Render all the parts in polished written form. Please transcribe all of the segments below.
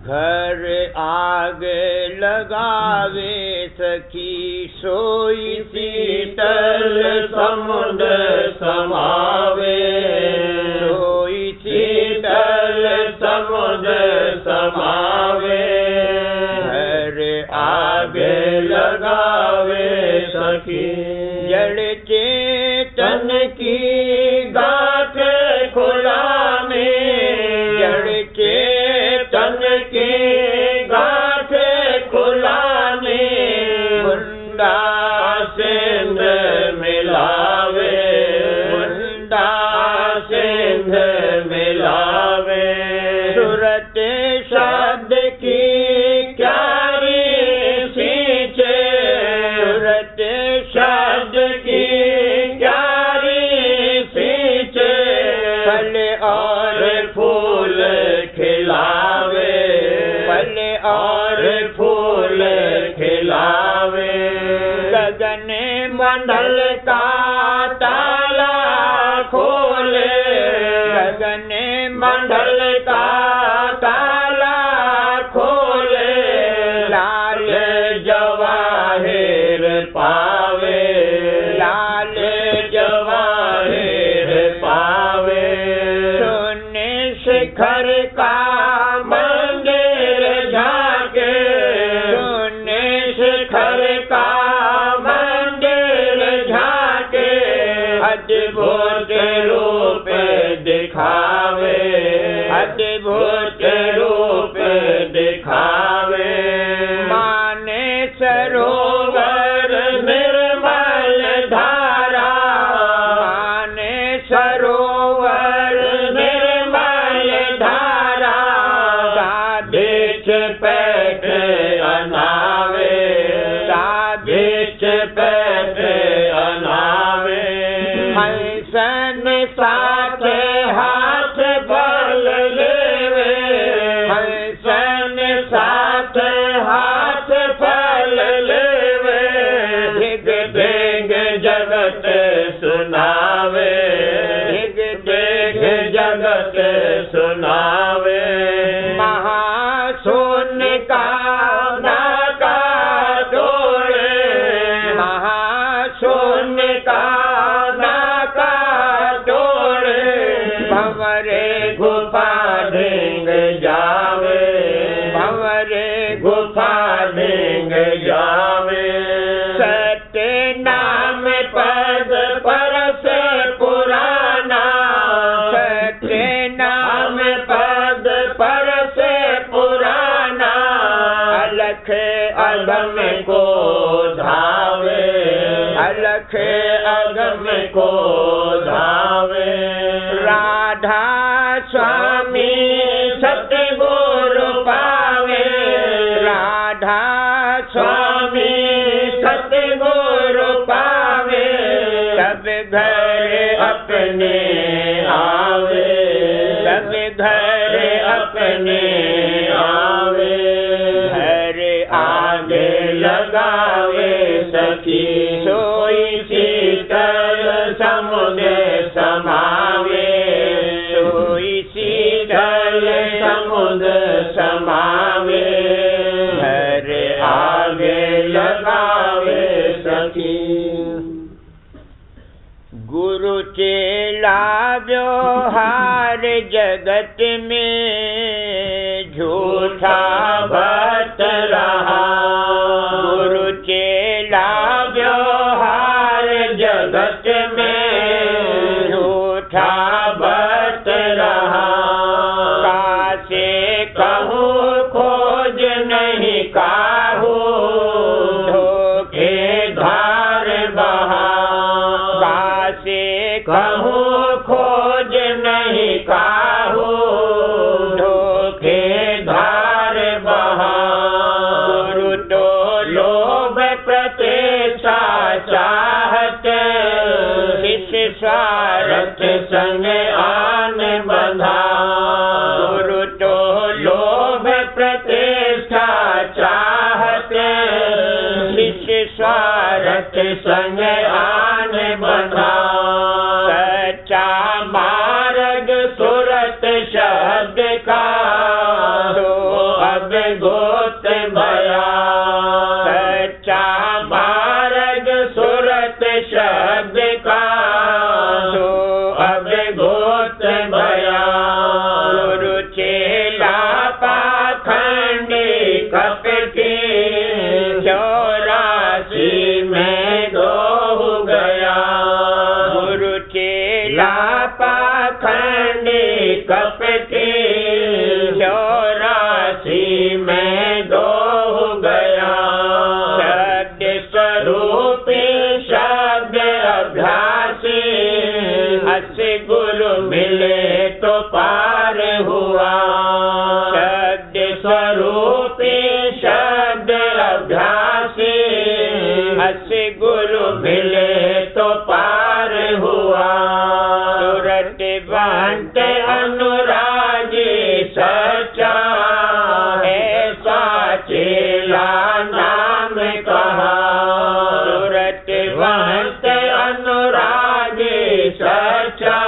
घर आग लगावे सखी सोई शीतल समुद्र समावे, सोई शीतल समुद्र समावे। घर आग लगावे सखी जड़ चेतन की गांठ खुलावे, जड़ चेतन की गांठ खुलावे। मुंडा सिंध मिलावे, मुंडा सिंध मिलावे। सूरत शब्द की क्यारी सींचे, सूरत शब्द की क्यारी सींचे। फल और फूल खिलावे, फल और फूल खिलावे। गगन मंडल का ताला खोले, गगन मंडल का ताला खोले। लाल जवाहिर पावे, लाल जवाहिर पावे। सोने शिखर का मंदिर झाके, सोने शिखर का मंदिर झाके। अद्भुत रूप दिखावे, अद्भुत रूप दिखावे। माने सरोवर निर्मल धारा, माने सरोवर निर्मल धारा। साबिच पैठ अनावे, साबिच पैठ अनावे। हंसन साथ हाथ बल लेवे, हंसन साथ हाथ बल लेवे। धिग धिग जगत सुनावे, धिग धिग जगत सुनावे। महासुन का नाका तोड़े, महासुन का नाका तोड़े। भंवरे गुफा ढेंग जावे, भंवरे गुफा ढेंग जावे। सत्य नाम पद परस पुराना, सत्य नाम पद परस पुराना। अलख अगम को धावे, अलख अगम को धावे। राधा स्वामी सतगुरु पावे, राधा स्वामी सतगुरु पावे। सब घर अपने आवे, सब घर अपने आवे। घर आग लगावे सखी सोई शीतल समुद्र समावे, सोई शीतल समुद्र समावे। घर आग लगावे सखी। गुरु चेला व्यवहार जगत में झूठा भक्त रहा, गुरु चेला व्यवहार जगत में झूठा भक्त रहा। कासे कहूँ खोज नहीं काहू, धोखे धार बहा। कासे कहूँ खोज नहीं काहू, धोखे धार बहा। गुरु तो लोभ प्रतिष्ठा चाहत, शिष्य स्वार्थ संग आन बंधा। गुरु तो लोभ प्रतिष्ठा चाहत, शिष्य स्वार्थ संग आन बंधा। सच्चा मार्ग सूरत शब्द का तो अब अब गोत भया। सच्चा मार्ग सुरत शब्द का तो अब गोत भया। गुरु चेला पाखंडी कपटी 84 में दो गया। गुरु चेला पाखंडी कपटी 84 में दो गया। शब्द स्वरूपी शब्द अभ्यासी अस गुरु मिले तो पार हुआ। शब्द स्वरूपी शब्द अभ्यासी अस गुरु मिले तो पार हुआ। सुरत बंत अनुरागी सच्चा ऐसा चेला नाम कहा। सुरत बंत अनुरागी सच्चा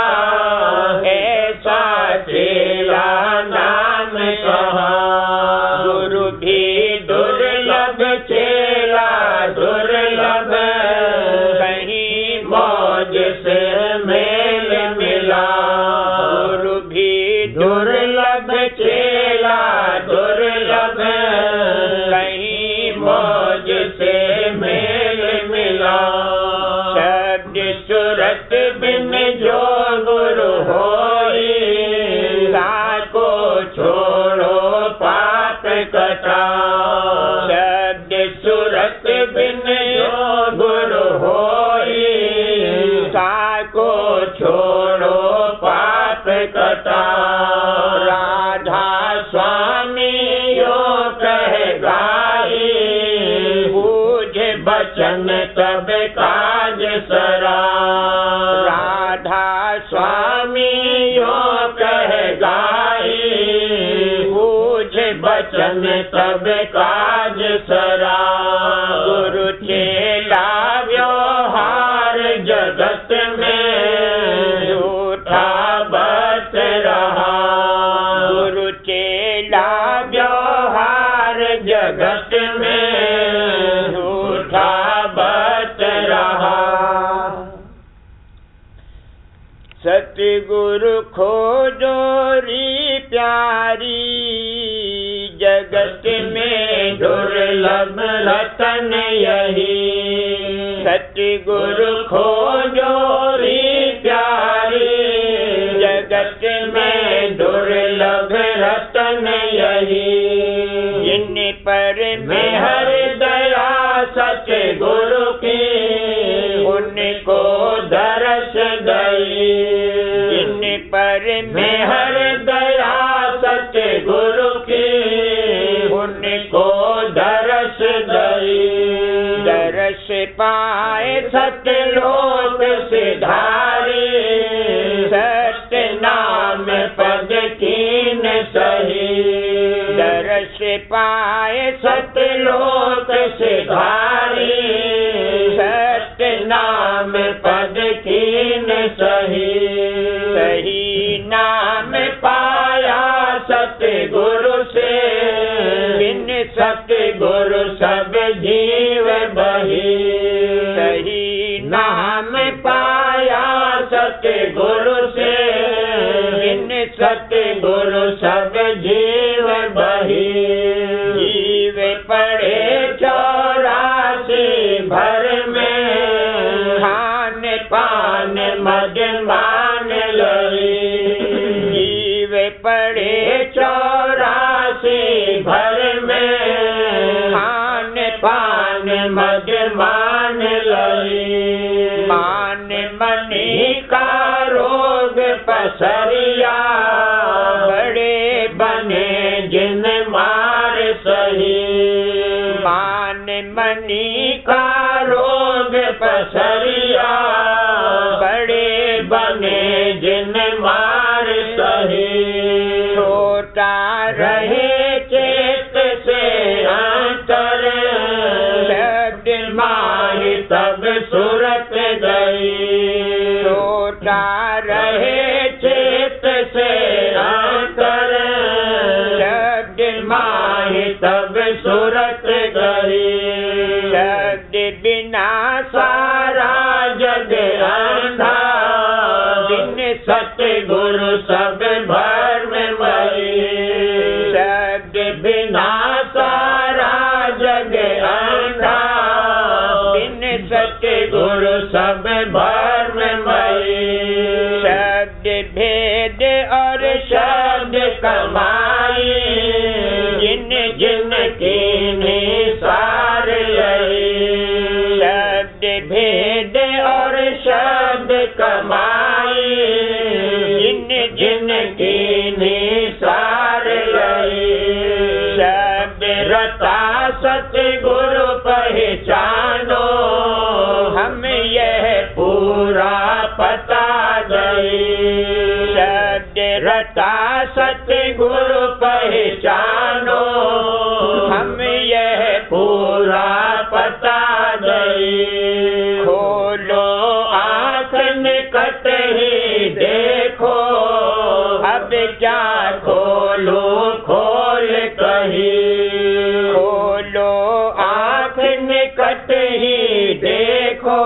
ऐसा चेला नाम कहा। गुरु भी दुर्लभ चेला दुर्लभ कहीं मौज से मेल मिला। गुरु भी दुर्लभ चेला दुर्लभ कहीं मौज से मेल मिला। शब्द सुरत बिन जो गुरु होई साको छोड़ो पाप कटा। शब्द सुरत बिन जो गुरु होई साको छोड़ो पाप कटा। राधा स्वामी यो कह गाई बूझ बचन तब काज सरा। राधा स्वामी यो कह गाई बूझ बचन तब काज सरा। गुरु चेला व्यवहार जगत में झूठा बच रहा। गुरु चेला व्यवहार जगत में झूठा बच रहा। सतगुरु खोजोरी प्यारी जगत में दुर्लभ रतन यही। सतगुरु खोजोरी प्यारी जगत में दुर्लभ रतन यही। जिन पर मेहर दया सच गुरु की उनको दरस गई। जिन पर मेहर दया सच गुरु की उनको दरस गई। दरस पाए सतलोक सिधारी सत्य नाम पद कीन सही। दरस पाए सतलोक सिधारी सत्य नाम पद कीन सही। सही नाम पाया सतगुरु से बिन सतगुरु सब जीव बही। सही नाम पाया सतगुरु से बिन सतगुरु सब जीव बही। जीव पड़े 84 भर में खान पान मद मान लई। जीव पड़े 84 भर में खान पान मद मान लई। मान मनी का रोग पसरिया बड़े बने जिन मार सही। मान मनी का रोग पसरिया बड़े बने जिन मार सही। छोटा रहे चेत से अंतर शब्द माही तब सुरत गई। छोटा रहे चेत से अंतर शब्द माही तब सूरत गई। शब्द बिना सारा जग अंधा, बिन सतगुरु सब भरम मई। शब्द बिना सारा जग अंधा, बिन सतगुरु सब भरम मई। शब्द भेद और शब्द कमाई, जिन जिन की निसार लई। शब्द भेद और शब्द कमाई, जिन जिन की निसार लई। शब्द रता सतगुरु पहचानो, हम यह पूरा पता गई। शब्द रता सतगुरु पहचानो, हम यह पूरा पता गई। खोलो आँख निकट ही देखो, अब क्या खोलो खोल कही। खोलो आँख निकट ही देखो,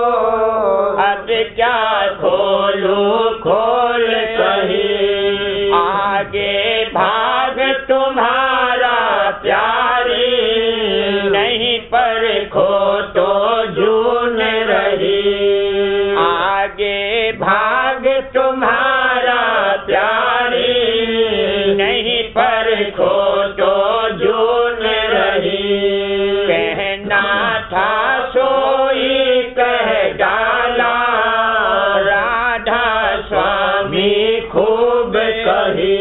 अब क्या खोलो खोल कही। आगे भाग तुम्हारा प्यारी, नहीं पर खो तो जून रही। आगे भाग तुम्हारा प्यारी, नहीं पर खो तो जून रही। कहना था सोई कह डाला, राधा स्वामी खूब कही।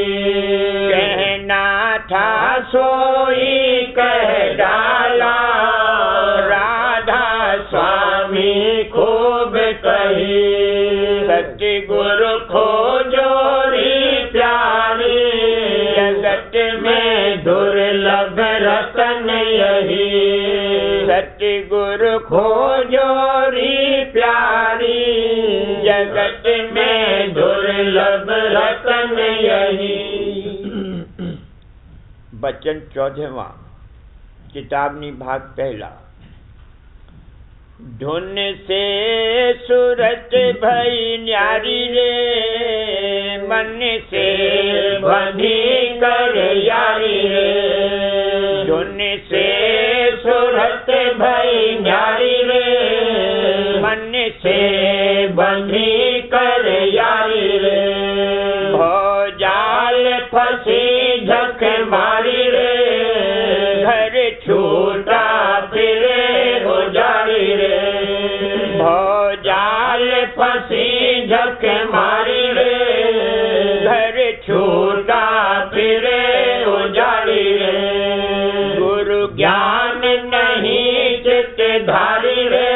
कहना था सोई कह डाला, राधा स्वामी खूब कही। सतगुरु खोजो री प्यारी, जगत में दुर्लभ रतन यही। सतगुरु खोजो री प्यारी, जगत में दुर्लभ रतन यही। बचन 14वां, किताबनी भाग पहला। धुन से सूरत भई न्यारी रे, मन से बंधी कर यारी रे। धुन से सूरत भई न्यारी रे, मन से बंधी कर यारी रे। भौजाल फंसी झक मारी रे, घर छूटा फिरे हो जारी रे। भौजाल फंसी झक मारी रे, घर छूटा फिरे हो जारी रे। गुरु ज्ञान नहीं चित धारी रे,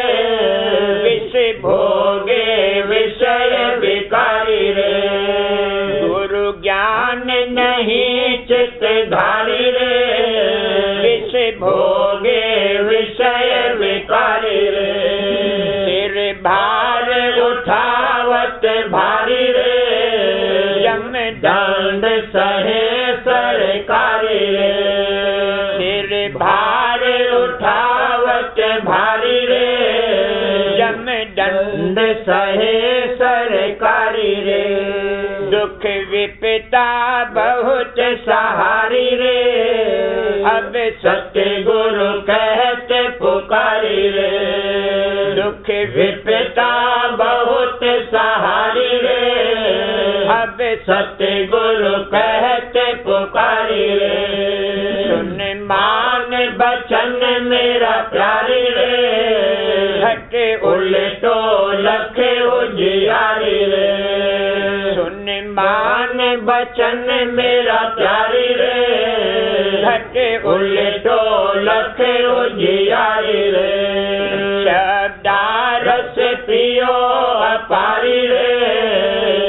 विष भोगे विषय विकारी रे। गुरु ज्ञान नहीं चित धारी रे, विष भोगे विषय विकारी रे। सिर भार उठावत भारी रे, यम दंड सहे सरकारी रे। सिर भार उठावत भारी रे, यम दंड सहे सरकारी रे। दुख विपदा बहुत सहारी रे, अब सतगुरु कहते पुकारी रे। दुख विपदा बहुत सहारी रे, अब सतगुरु कहते पुकारी रे। सुन मान बचन मेरा प्यारी रे, घटे उल्टो लखे उजियारी रे। सुन मान बचन मेरा प्यारी रे, घटे उल्टो लखे उजियारी रे। शब्दारस पियो अपारी रे,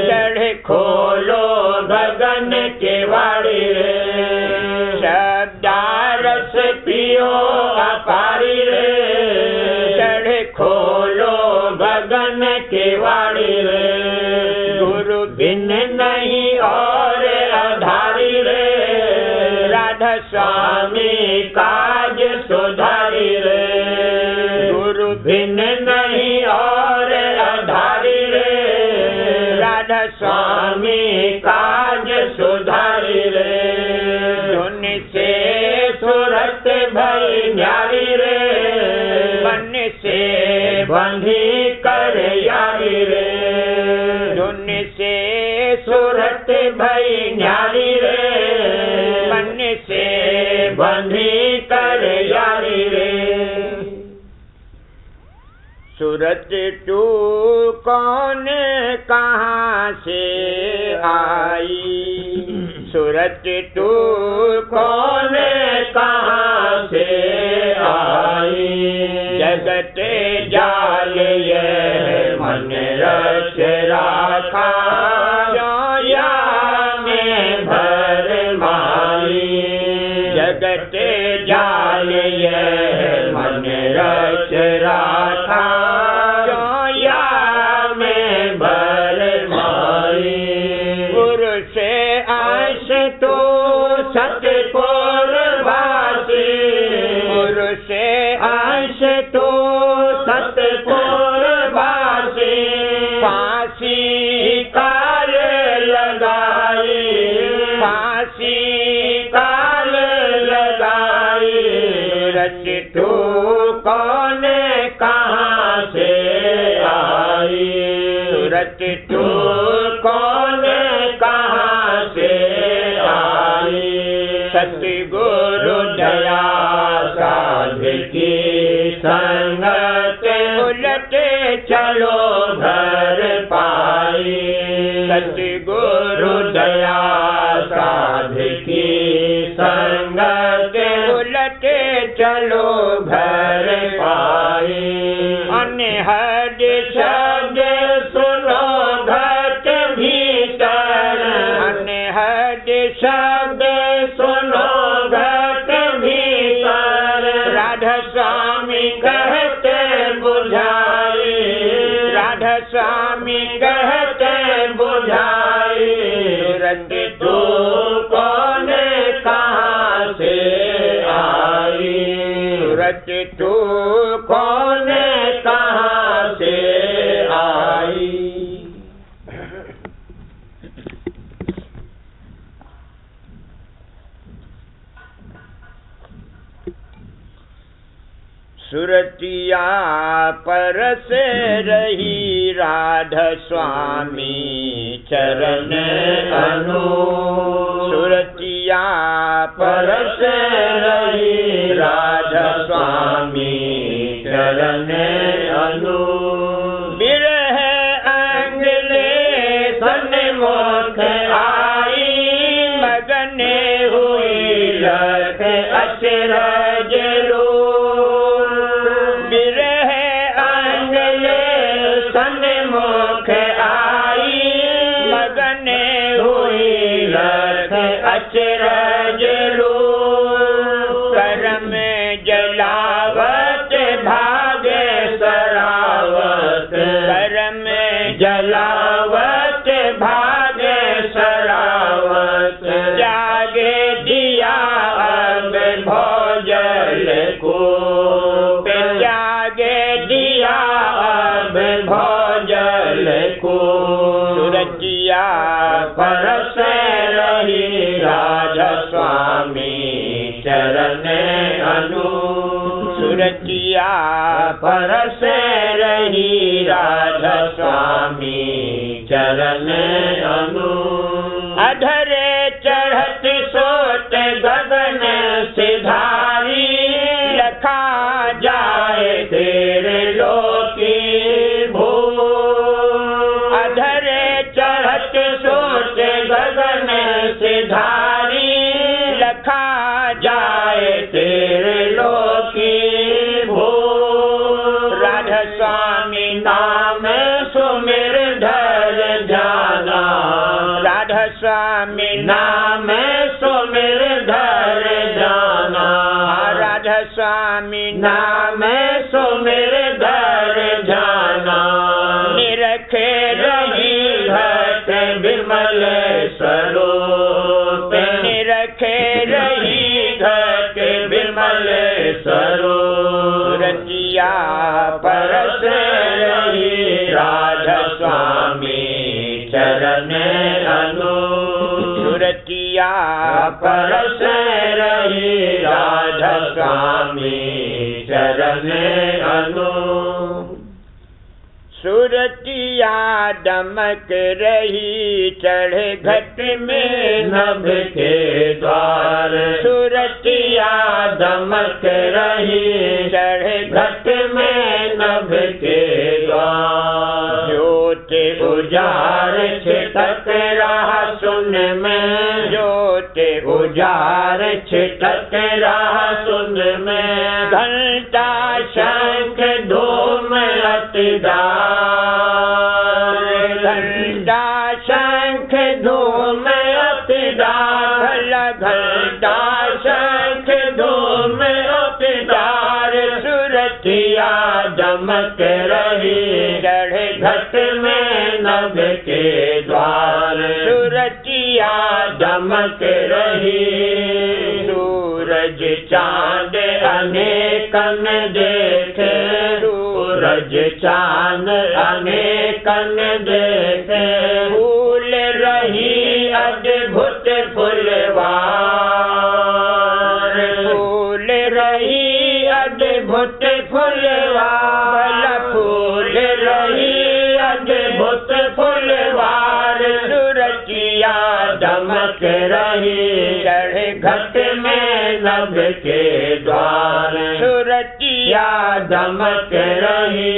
चढ़ खोलो गगन के वाड़ी रे। शब्दारस पियो अपारी रे, चढ़ खोलो गगन के वाड़ी रे। गुरु बिन नहीं और आधारी रे, राधा स्वामी स्वामी काज सुधारी रे, गुरु बिन नहीं और आधारी रे, राधा स्वामी काज सुधारी रे, धुन से सूरत भई न्यारी रे, मन से बंधी कर यारी रे, धुन से सूरत भई न्यारी रे, मन से बंधी कर यारी रे, सूरत तू कौन कहाँ से आई, सूरत तू कौन कहाँ से आई, जगत जाल ये मन रच राखा, जोया में भर माई, जगत जाल ये मन रच राखा, जोया में भर माई, गुरु से आश तो सतपुर वासी, गुरु से आश तो सतपुर वासी, फांसी काल लगाई, फांसी काल लगाई, रच तू कौन कहाँ से आई, सूरत तू कौन कहाँ से आई, सतगुरु दया साध की संगत, उलटे चलो घर पाई, सतगुरु दया साध की संगत, उलटे चलो घर पाई, अनहद शब्द सुनो घट भीतर, अनहद शब्द सुनो घट भीतर, राधा स्वामी कहते बुझाई, राधा स्वामी कहते बुझाई, सूरत तू कौन कहाँ से आई, सूरत तू कौन कहाँ से आई, सुरतिया परस रही राधा स्वामी चरण अनु, सुरतिया परस रही राधा स्वामी चरण अनु, बिरह अंगले सन्मुख आई, मगन हुई लख अचरज रो, बिरह अंगले सन्मुख आई, मगन हुई लख अचरज रो, करम जलावत भागे सरावत, करम जलावत भागे सरावत, जागे दिया अब भोजल को, जागे दिया अब भोजल को, सूरतिया परस रही राधा स्वामी चरण अनु, सूरतिया परस रही राधा स्वामी चरण अनु, अधरे चढ़त सोत गगन सिधारी, लखा जाए तेरे लोकी भू, अधरे चढ़त सोत गगन सिधारी, लखा जाए तेरे लोकी भू, राधा स्वामी नाम सुमिर धर जाना, राधा स्वामी नाम सुमिर धर जाना, राधा स्वामी नाम सुमिर धर जाना, निरखे रही घट विमल स्वरूप, निरखे रही घट सरो रतिया परस रही राधा स्वामी चरण अनु सुरतिया परस रही राधा स्वामी चरण अनु सुरतिया दमक रही चढ़े घट में नभ के द्वार सुरतिया दमक रही चढ़े घट में नभ के द्वार ज्योति उजार छिटक रहा सुन में ज्योति उजार छिटक रहा सुन में घंटा शंख धूम अतिदार घंटा शंख धूम अतिदार घंटा शंख धूम अतिदार सुरतिया दमक रही चढ़े घट में नभ के द्वार सुरतिया दमक रही सूरज चांद अनेकन देखे सूरज चांद अनेकन देखे फूल रही अद्भुत फुलवार फूल रही अद्भुत फुलवार फूल रही अद्भुत फुलवार सुरतिया दमक रही चढ़े घट में नभ के द्वार सुरतिया दमक रही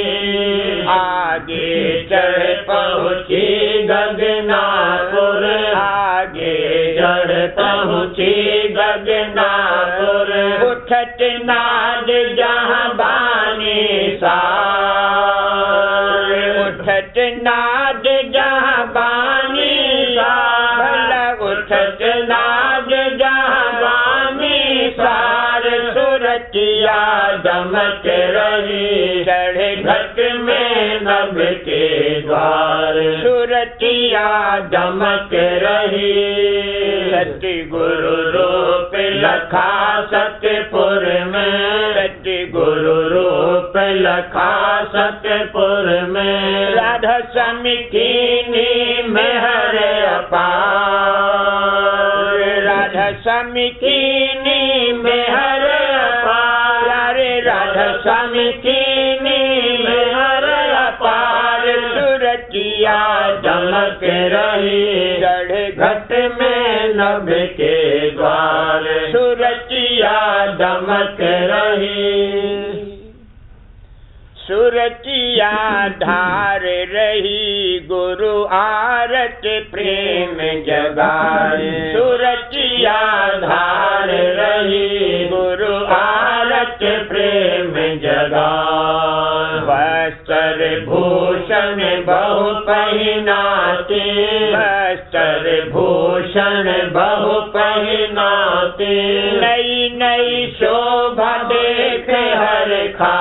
आगे चढ़ पहुँची गगनापुर आगे चढ़ पहुँची गगनापुर उठत नाद जहाँ बानी सार उठत नाद जहाँ बानी सार उठत नाद जहाँ बानी सार सुरतिया दमक रही चढ़े घट में नभ के द्वार सुरतिया दमक रही सत्य गुरु रूप लखा सतपुर में सत्य गुरु रूप लखा सतपुर में राधा समिकीनी मेहर अपार राधा समिकीनी मेहर अपार राधा समिकीनी मेहर अपार सुरतिया दमक रही चढ़े घट में नभ के द्वार सुरतिया दमक रही सुरतिया धार रही गुरु आरत प्रेम जगाए सुरतिया धार रही गुरु आरत प्रेम जगाए वस्त्र भूषण बहु पहिनाते वस्त्र भूषण बहु पहिनाते नई नई शोभा देख हर खा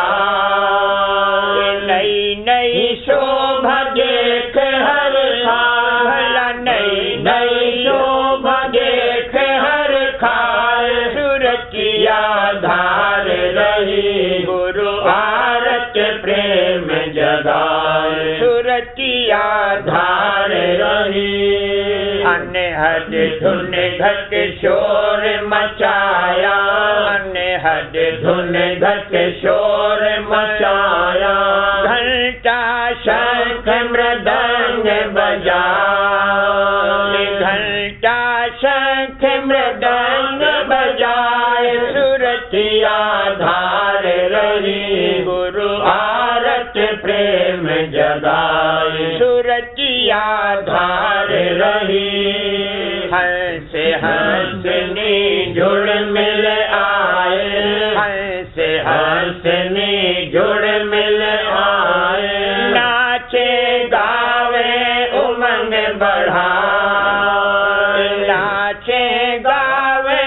नई नई शोभा देख हर खाला नई नई शोभा देख हर खाल सुरतिया धार रही गुरु आरत प्रेम जगाए सुरतिया धार रही अनहद धुन घट शोर मचाया अनहद धुन घट शोर मचाया घंटा शंख मृदंग बजा घंटा शंख मृदंग बजाए सुरतिया धार रही गुरु आरत प्रेम जगाए सुरतिया धार रही हंस हंसनी जुड़ मिल आए हंस हंसनी जुड़ मिल आए नाचे गावे उमंग बढ़ा नाचे गावे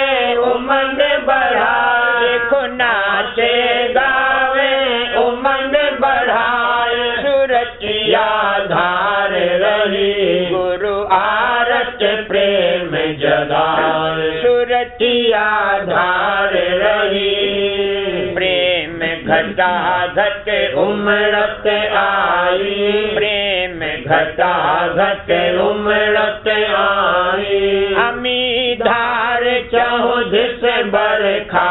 उमंग बढ़ा देखो नाचे गावे उमंग बढ़ाए सुरतिया धार रही गुरु आरत प्रेम जगाए सुरतिया धार रही घटा घट उमड़त आई, प्रेम घटा घट उमड़त आई। अमी धार चहुध से बरखा,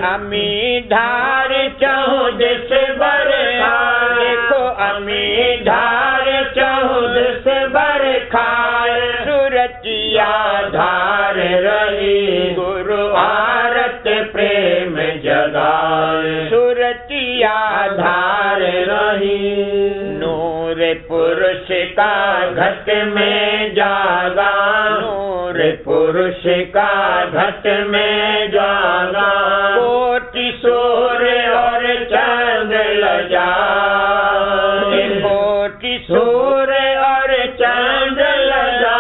अमी धार चहुध से बरखा, देखो अमी धार चहुध से बरखा। सुरतिया धार रही गुरु आरत प्रेम जगाए, सुरतिया धार रही। नूर पुरुष का घट में जागा, नूर पुरुष का घट में जागा। कोटि सूर्य और चंद्र लजा, कोटि सूर्य और चंद्र लजा,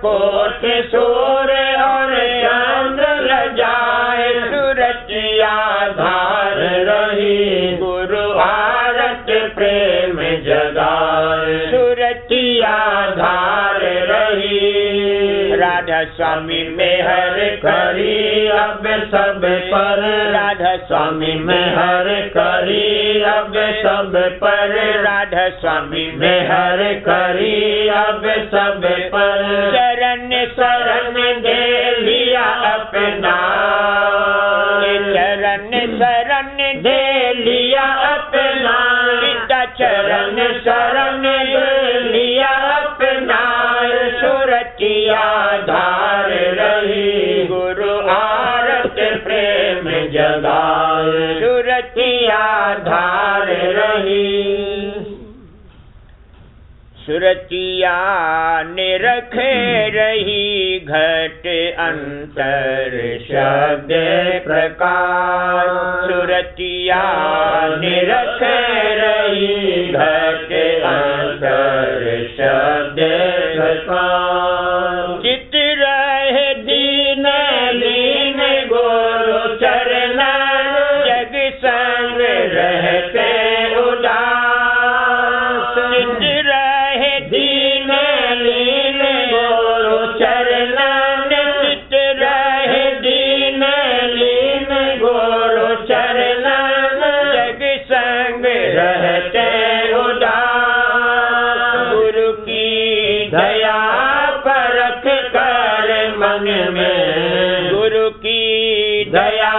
कोटि सूर्य और चंद्र लजाए। सुरतिया धार रही गुरु आरत प्रेम जगाए, सुरतिया धार रही। राधा स्वामी मेहर करी अब सब पर, राधा स्वामी मेहर करी अब सब पर, राधा स्वामी मेहर करी अब सब पर। चरण शरण दे लिया अपना, चरण शरण दे लिया अपना, पिता चरण शरण दे लिया अपना। सुरतिया धार रही गुरु आरत प्रेम जगाए, सुरतिया धार रही। सुरतिया निरख रही घट अंतर शब्द प्रकाश, सुरतिया निरख रही घट अंतर शब्द प्रकाश। चित रहे दीन लीन गुरु चरण, जग संग रहते उदास। चित रहे दीन लीन गुरु चरण, चित रहे दीन लीन गुरु चरण, जग संग रहते उदास। गुरु की दया परख कर मन में, गुरु की दया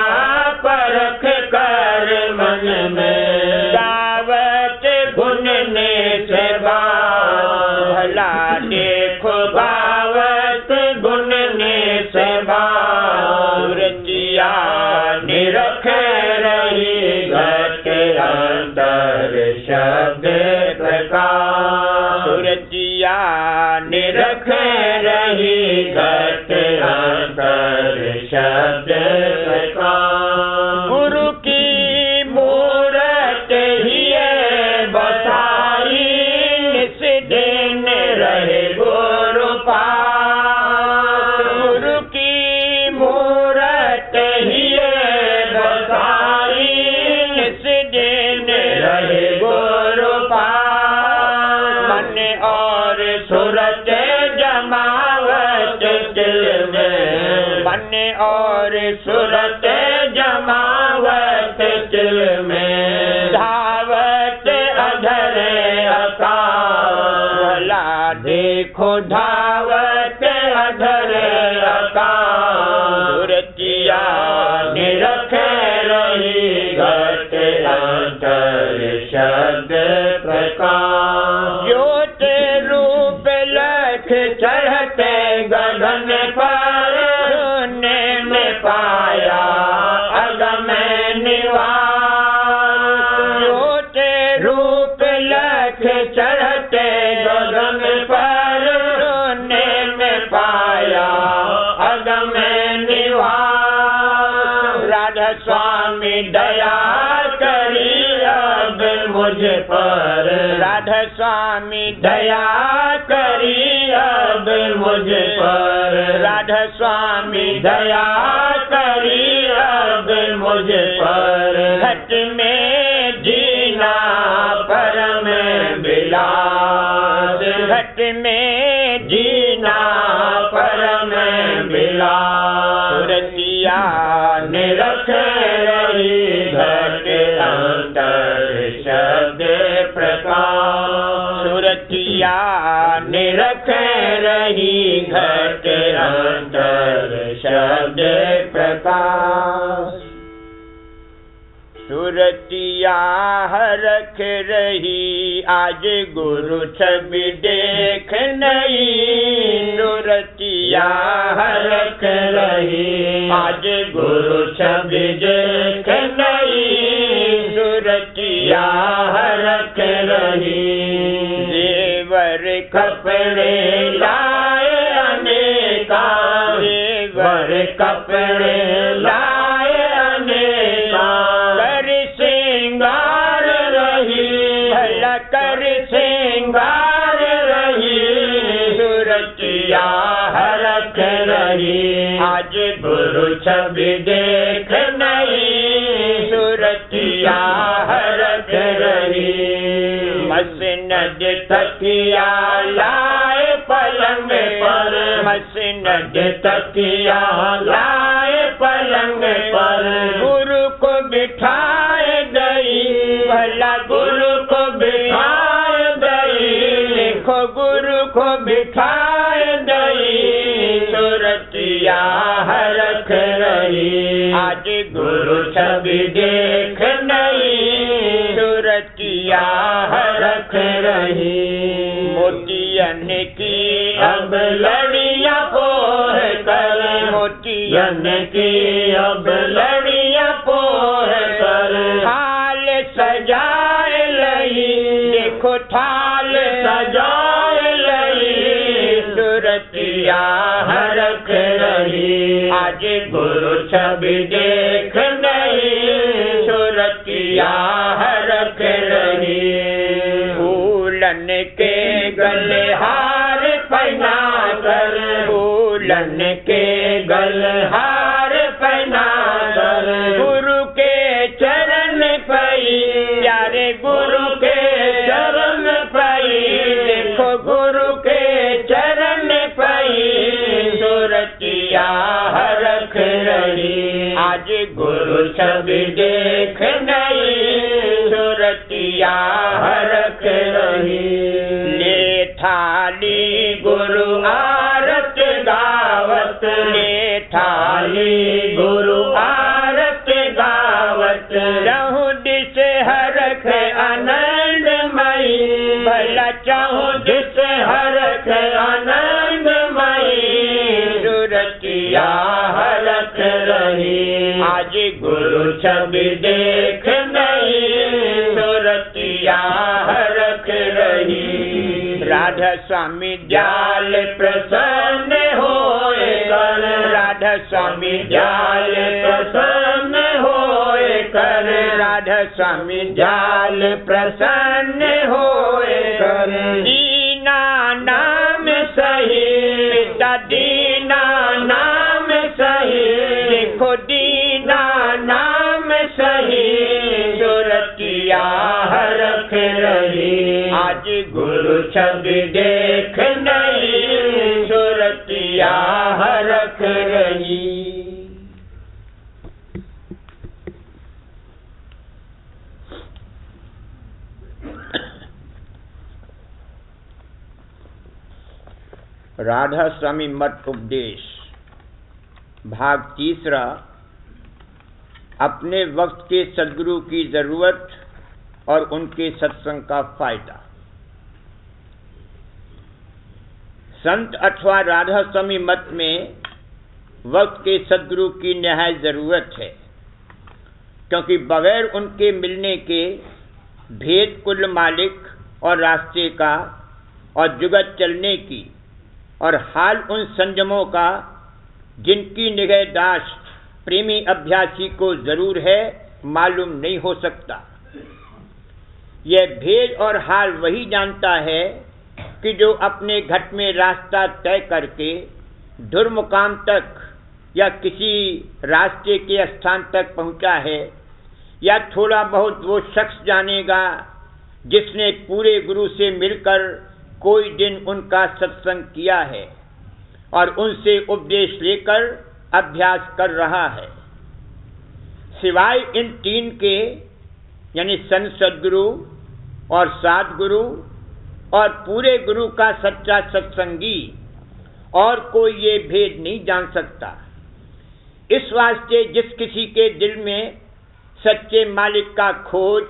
परख कर मन में। गावत गुण ने से भला देखो, गावत गुण ने से सुरतिया निरख रही घट अंतर शब्द प्रकाश, सुरतिया निरख रही घट अंतर शब्द प्रकाश। गुरु की मूरत ही बसाई, इस दिन रहे गुरु पास। गुरु की मूरत ही बसाई, इस दिन रहे गुरु पास। मन और सूरत जमावत दिल में, मन और सूरत जमावत दिल में। धावत अधर अकाल, भला देखो धावत अधर अकाल। सुरतिया निरख रही घट अंतर शब्द प्रकाश। ज्योत रूप लख चढ़ते गगन पर, शून्य में पाया अगम निवास। ज्योत रूप लख चढ़ते गगन पर, शून्य में पाया अगम निवास। राधा स्वामी दया करी अब मुझ पर, राधा स्वामी दया करी अब मुझ पर, राधा स्वामी दया करी अब मुझ पर। घट में जीना परम बिलास, घट में जीना परम बिलास। सुरतिया निरख रही घट अंतर शब्द प्रकाश। सुरतिया निरख रही घट अंतर शब्द प्रकाश। सुरतिया हरख रही आज गुरु छवि देख नहीं। सुरतिया हरख रही आज गुरु छवि देख नहीं। सुरतिया हरख रही जेवर कपड़े लाए अनेका। जेवर कपड़े लाए अनेका कर श्रृंगार रही। सुरतिया हरख रही आज गुरु छवि देख नहीं। सुरतिया हरख रही मसनद तकिया लाए पलंग पर। मसनद तकिया लाए पलंग पर गुरु को बिठाए गई। भला गुरु को बिठाए गई। देखो गुरु को बिठाए गई। सुरतिया हरख रही आज गुरु छवि देख नहीं। सुरतिया हरख रही मोतियन की अब लड़ियां पोह कर। मोतियन की अब लड़ियां पोह कर थाल सजाए लई। देखो थाल सजाए लई। सुरतिया हरख रही आज गुरु छवि देख नहीं। सुरतिया हरख रही फूलन के गले हार पहना कर। फूलन के गले हार पहना कर गुरु के चरण पई। प्यारे गुरु के चरण पई। देखो गुरु के चरण पई। सुरतिया हरख रही आज गुरु छवि देख नहीं। सुरतिया हरख रही ले थाली गुरु आरत गावत। ले थाली गुरु आरत गावत रहूं दिस हरख आनंदमयी। भला चाहूं दिस हरख आनंदमयी। सुरतिया हरख रही आज गुरु छवि देख नहीं। सुरतिया हरख रही राधा स्वामी दयाल प्रसन्न होए कर। राधा स्वामी दयाल प्रसन्न होए कर। राधा स्वामी दयाल प्रसन्न होए कर। दीना नाम सही पिता दीना नाम सही। देखो दीना नाम सही। सुरतिया हरख रही आज गुरु छवि देख नहीं। सुरतिया हरख रही राधा स्वामी मठ उपदेश भाग तीसरा। अपने वक्त के सद्गुरु की जरूरत और उनके सत्संग का फायदा। संत अथवा राधा स्वामी मत में वक्त के सद्गुरु की निहायत जरूरत है, क्योंकि बगैर उनके मिलने के भेद कुल मालिक और रास्ते का और जुगत चलने की और हाल उन संयमों का जिनकी निगहदाश्त प्रेमी अभ्यासी को जरूर है, मालूम नहीं हो सकता। यह भेद और हाल वही जानता है कि जो अपने घट में रास्ता तय करके धुर मुकाम तक या किसी रास्ते के स्थान तक पहुंचा है, या थोड़ा बहुत वो शख्स जानेगा जिसने पूरे गुरु से मिलकर कोई दिन उनका सत्संग किया है और उनसे उपदेश लेकर अभ्यास कर रहा है। सिवाय इन तीन के, यानी संत सद्गुरु और सद्गुरु और पूरे गुरु का सच्चा सत्संगी, और कोई ये भेद नहीं जान सकता। इस वास्ते जिस किसी के दिल में सच्चे मालिक का खोज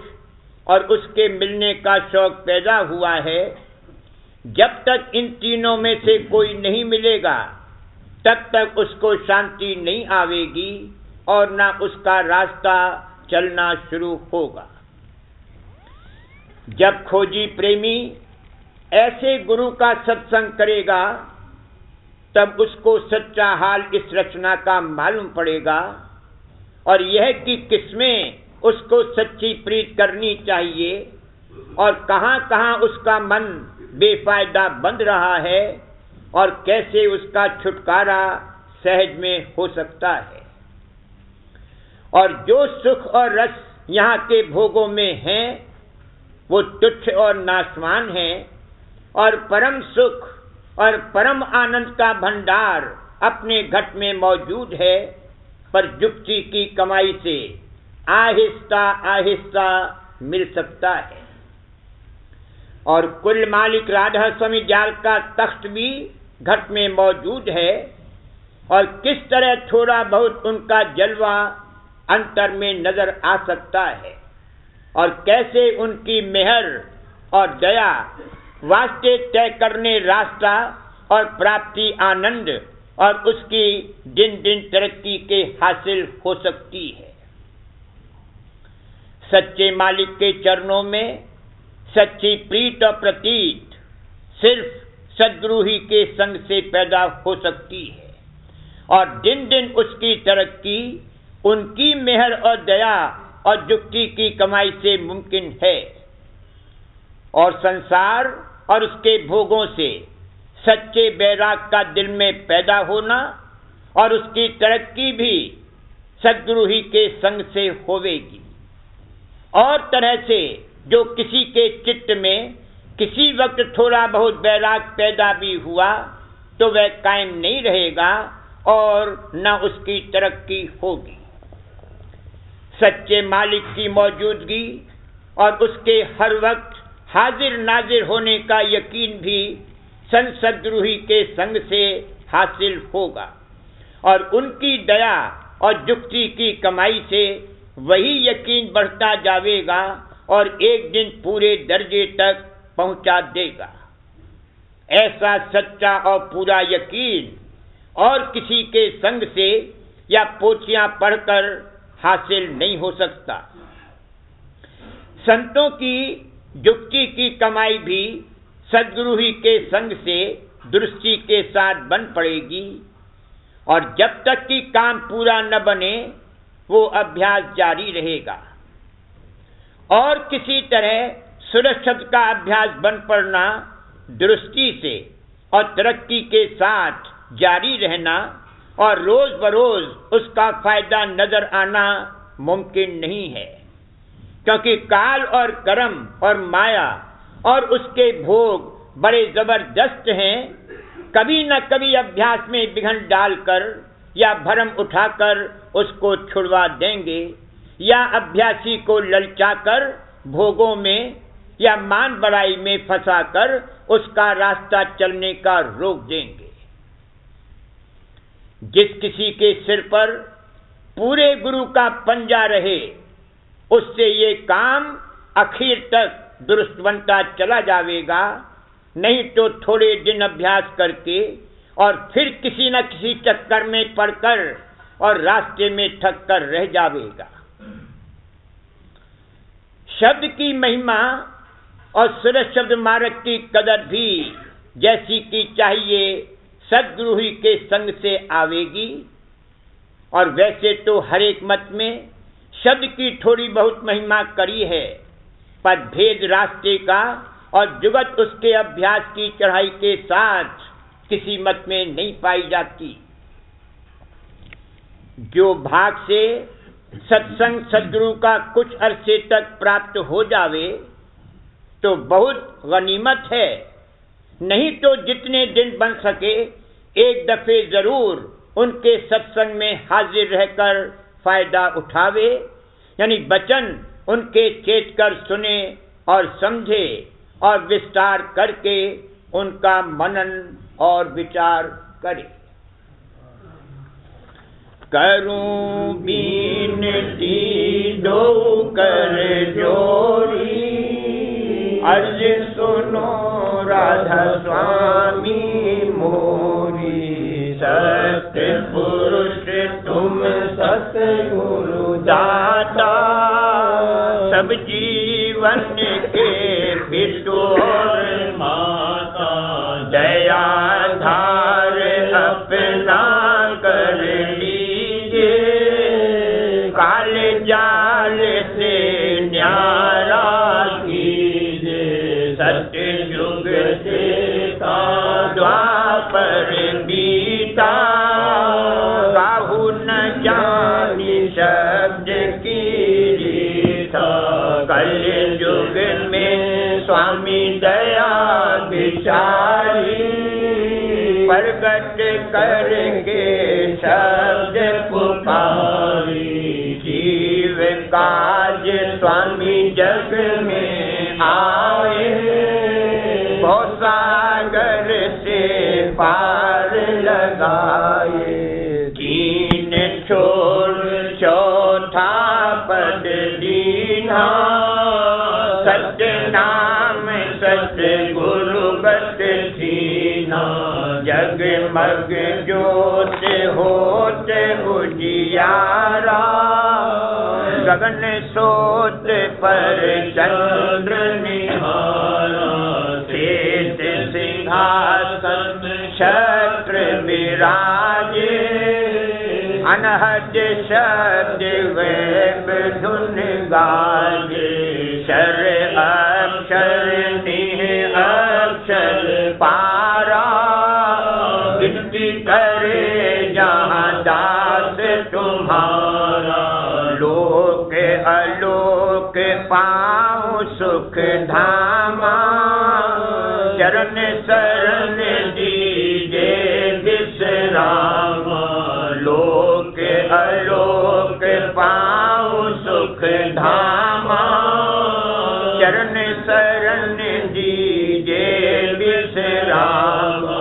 और उसके मिलने का शौक पैदा हुआ है, जब तक इन तीनों में से कोई नहीं मिलेगा तब तक उसको शांति नहीं आवेगी और ना उसका रास्ता चलना शुरू होगा। जब खोजी प्रेमी ऐसे गुरु का सत्संग करेगा तब उसको सच्चा हाल इस रचना का मालूम पड़ेगा, और यह कि किसमें उसको सच्ची प्रीत करनी चाहिए और कहाँ कहाँ उसका मन बेफायदा बंध रहा है और कैसे उसका छुटकारा सहज में हो सकता है। और जो सुख और रस यहाँ के भोगों में हैं वो तुच्छ और नाशवान हैं, और परम सुख और परम आनंद का भंडार अपने घट में मौजूद है, पर युक्ति की कमाई से आहिस्ता आहिस्ता मिल सकता है। और कुल मालिक राधा स्वामी जाल का तख्त भी घट में मौजूद है, और किस तरह थोड़ा बहुत उनका जलवा अंतर में नजर आ सकता है, और कैसे उनकी मेहर और दया वास्ते तय करने रास्ता और प्राप्ति आनंद और उसकी दिन दिन तरक्की के हासिल हो सकती है। सच्चे मालिक के चरणों में सच्ची प्रीत और प्रतीत सिर्फ सद्गुरु ही के संग से पैदा हो सकती है, और दिन दिन उसकी तरक्की उनकी मेहर और दया और युक्ति की कमाई से मुमकिन है। और संसार और उसके भोगों से सच्चे बैराग का दिल में पैदा होना और उसकी तरक्की भी सद्गुरु ही के संग से होवेगी। और तरह से जो किसी के चित्त में किसी वक्त थोड़ा बहुत बैराग पैदा भी हुआ तो वह कायम नहीं रहेगा और न उसकी तरक्की होगी। सच्चे मालिक की मौजूदगी और उसके हर वक्त हाजिर नाजिर होने का यकीन भी संत सद्गुरु ही के संग से हासिल होगा, और उनकी दया और युक्ति की कमाई से वही यकीन बढ़ता जाएगा और एक दिन पूरे दर्जे तक पहुंचा देगा। ऐसा सच्चा और पूरा यकीन और किसी के संग से या पोथियां पढ़कर हासिल नहीं हो सकता। संतों की युक्ति की कमाई भी सद्गुरु ही के संग से दृष्टि के साथ बन पड़ेगी, और जब तक कि काम पूरा न बने वो अभ्यास जारी रहेगा। और किसी तरह सुरक्षित का अभ्यास बन पड़ना दृष्टि से और तरक्की के साथ जारी रहना और रोज बरोज उसका फायदा नजर आना मुमकिन नहीं है, क्योंकि काल और कर्म और माया और उसके भोग बड़े जबरदस्त हैं। कभी न कभी अभ्यास में विघ्न डालकर या भरम उठाकर उसको छुड़वा देंगे, या अभ्यासी को ललचाकर भोगों में या मान बड़ाई में फंसाकर उसका रास्ता चलने का रोक देंगे। जिस किसी के सिर पर पूरे गुरु का पंजा रहे उससे ये काम आखिर तक दुरुस्त बनता चला जाएगा, नहीं तो थोड़े दिन अभ्यास करके और फिर किसी न किसी चक्कर में पड़कर और रास्ते में ठग कर रह जाएगा। शब्द की महिमा और सुर शब्द मार्ग की कदर भी जैसी की चाहिए सद्गुरु ही के संग से आवेगी। और वैसे तो हर एक मत में शब्द की थोड़ी बहुत महिमा करी है, पर भेद रास्ते का और जुगत उसके अभ्यास की चढ़ाई के साथ किसी मत में नहीं पाई जाती। जो भाग से सत्संग सद्गुरु का कुछ अरसे तक प्राप्त हो जावे तो बहुत गनीमत है, नहीं तो जितने दिन बन सके एक दफे जरूर उनके सत्संग में हाजिर रहकर फायदा उठावे, यानी वचन उनके चेत कर सुने और समझे और विस्तार करके उनका मनन और विचार करे। करूं बीनती दो कर जोड़ी, अर्ज सुनो राधा स्वामी मोरी। सत्य पुरुष तुम सतगुरु दाता, सब जीवन के पितु और माता। दया धार अपना कर लीजिए, काल जाल से न्यारा कीजिए। सत्य युग से द्वापर बीता, काहू न जानी शब्द की रीता। कल युग में स्वामी दया विचारी, प्रगट करके शब्द पुकारी। जीव काज स्वामी जग में आए, बहुत सागर से पार लगाए। तीन छोर चौथा पद दीना, सत्य नाम सत्य गुरु बत सीना। जगमग जोत होत उजियारा, गगन सोत पर चंद्र निहारा। श्वेत सिंहासन छत्र विराजे, अनहद शब्द वेद धुन गाजे। शर अक्षर निह अक्षर पारा, गिनती करे जहाँ दास तुम्हारा। लोक अलोक पाऊँ सुख धामा, चरण शरण दीजे विश्रामा। लोक अलोक पाऊँ सुख धामा, चरण शरण दीजे विश्रामा।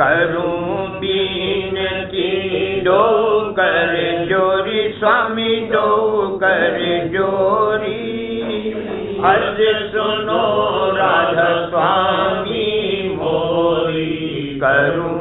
करूं बीनती दो कर जोरी, स्वामी दो कर जोरी। अर्ज सुनो राधा स्वामी मोरी। करूं